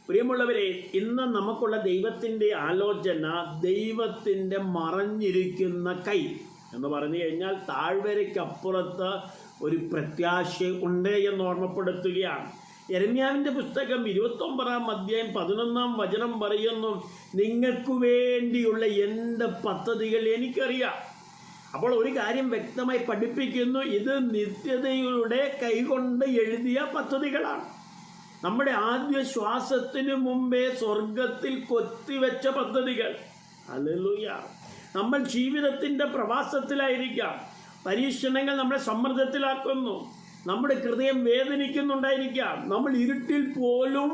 പ്രിയമുള്ളവരെ, ഇന്ന് നമുക്കുള്ള ദൈവത്തിൻ്റെ ആലോചന ദൈവത്തിൻ്റെ മറഞ്ഞിരിക്കുന്ന കൈ എന്ന് പറഞ്ഞു കഴിഞ്ഞാൽ താഴ്വരയ്ക്കപ്പുറത്ത് ഒരു പ്രത്യാശ ഉണ്ട് എന്ന് ഓർമ്മപ്പെടുത്തുകയാണ്. യെരമ്യാവിൻ്റെ പുസ്തകം 29-ാം അധ്യായം 11-ാം വചനം പറയുന്നു, നിങ്ങൾക്ക് വേണ്ടിയുള്ള എൻ്റെ പദ്ധതികൾ എനിക്കറിയാം. അപ്പോൾ ഒരു കാര്യം വ്യക്തമായി പഠിപ്പിക്കുന്നു, ഇത് നിത്യതയുടെ കൈകൊണ്ട് എഴുതിയ പദ്ധതികളാണ്. നമ്മുടെ ആദ്യ ശ്വാസത്തിന് മുമ്പേ സ്വർഗത്തിൽ കൊത്തിവെച്ച പദ്ധതികൾ. ഹല്ലേലൂയ. നമ്മൾ ജീവിതത്തിൻ്റെ പ്രവാസത്തിലായിരിക്കാം, പരീക്ഷണങ്ങൾ നമ്മളെ സമ്മർദ്ദത്തിലാക്കുന്നു, നമ്മുടെ ഹൃദയം വേദനിക്കുന്നുണ്ടായിരിക്കാം, നമ്മൾ ഇരുട്ടിൽ പോലും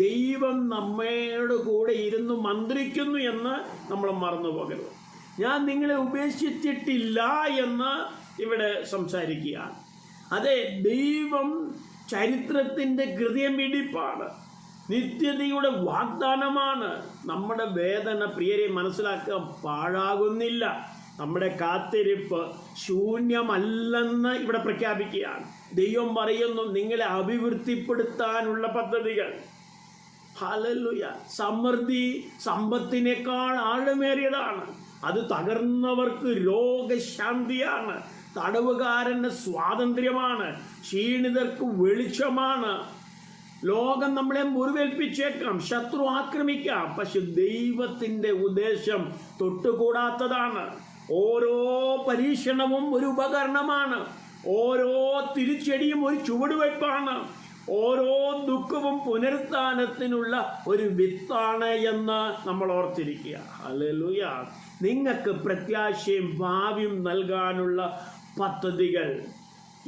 ദൈവം നമ്മയുടെ കൂടെ ഇരുന്ന് മന്ത്രിക്കുന്നു എന്ന് നമ്മൾ മറന്നു പോകരുത്. ഞാൻ നിങ്ങളെ ഉപേക്ഷിച്ചിട്ടില്ല എന്ന് ഇവിടെ സംസാരിക്കുകയാണ്. അതെ, ദൈവം ചരിത്രത്തിൻ്റെ ഹൃദയമിടിപ്പാണ്, നിത്യതയുടെ വാഗ്ദാനമാണ്. നമ്മുടെ വേദന പ്രിയരെ മനസ്സിലാക്കാൻ പാഴാകുന്നില്ല. നമ്മുടെ കാത്തിരിപ്പ് ശൂന്യമല്ലെന്ന് ഇവിടെ പ്രഖ്യാപിക്കുകയാണ്. ദൈവം പറയുന്നു, നിങ്ങളെ അഭിവൃദ്ധിപ്പെടുത്താനുള്ള പദ്ധതികൾ. ഹല്ലേലൂയ. സമൃദ്ധി സമ്പത്തിനേക്കാൾ ആഴമേറിയതാണ്. അത് തകർന്നവർക്ക് രോഗശാന്തിയാണ്, തടവുകാരന് സ്വാതന്ത്ര്യമാണ്, ക്ഷീണിതർക്ക് വെളിച്ചമാണ്. ലോകം നമ്മളെ മുറിവേൽപ്പിച്ചേക്കാം, ശത്രു ആക്രമിക്കാം, പക്ഷെ ദൈവത്തിൻ്റെ ഉദ്ദേശം തൊട്ടുകൂടാത്തതാണ്. ഓരോ പരീക്ഷണവും ഒരു ഉപകരണമാണ്, ഓരോ തിരിച്ചടിയും ഒരു ചുവടുവയ്പ്പാണ്, ഓരോ ദുഃഖവും പുനരുത്ഥാനത്തിനുള്ള ഒരു വിത്താണ് എന്ന് നമ്മൾ ഓർത്തിരിക്കുക. ഹല്ലേലൂയ. നിങ്ങൾക്ക് പ്രത്യാശയും ഭാവിയും നൽകാനുള്ള പദ്ധതികൾ.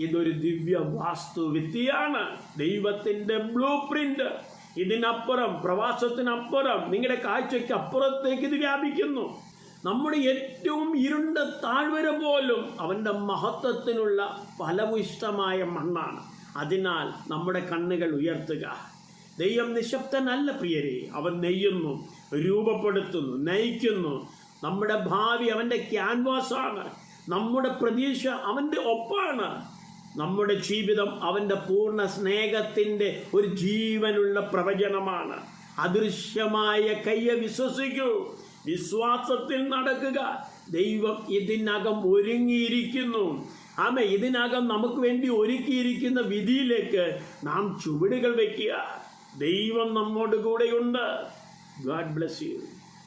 ഇതൊരു ദിവ്യ വാസ്തുവിദ്യയാണ്, ദൈവത്തിൻ്റെ ബ്ലൂ പ്രിന്റ്. ഇതിനപ്പുറം, പ്രവാസത്തിനപ്പുറം, നിങ്ങളുടെ കാഴ്ചയ്ക്ക് അപ്പുറത്തേക്ക് ഇത് വ്യാപിക്കുന്നു. നമ്മുടെ ഏറ്റവും ഇരുണ്ട താഴ്വര പോലും അവൻ്റെ മഹത്വത്തിനുള്ള ഫലഭൂയിഷ്ഠമായ മണ്ണാണ്. അതിനാൽ നമ്മുടെ കണ്ണുകൾ ഉയർത്തുക. ദൈവം നിശബ്ദനല്ല പ്രിയരെ, അവൻ നെയ്യുന്നു, രൂപപ്പെടുത്തുന്നു, നയിക്കുന്നു. നമ്മുടെ ഭാവി അവൻ്റെ ക്യാൻവാസാണ്, നമ്മുടെ പ്രതീക്ഷ അവൻ്റെ ഒപ്പാണ്, നമ്മുടെ ജീവിതം അവൻ്റെ പൂർണ്ണ സ്നേഹത്തിൻ്റെ ഒരു ജീവനുള്ള പ്രവചനമാണ്. അദൃശ്യമായ കയ്യെ വിശ്വസിക്കൂ, വിശ്വാസത്തിൽ നടക്കുക. ദൈവം ഇതിനകം ഒരുങ്ങിയിരിക്കുന്നു. ആമേ. ഇതിനകം നമുക്ക് വേണ്ടി ഒരുക്കിയിരിക്കുന്ന വിധിയിലേക്ക് നാം ചുവടുകൾ വയ്ക്കുക. ദൈവം നമ്മോട് കൂടെയുണ്ട്. God bless you.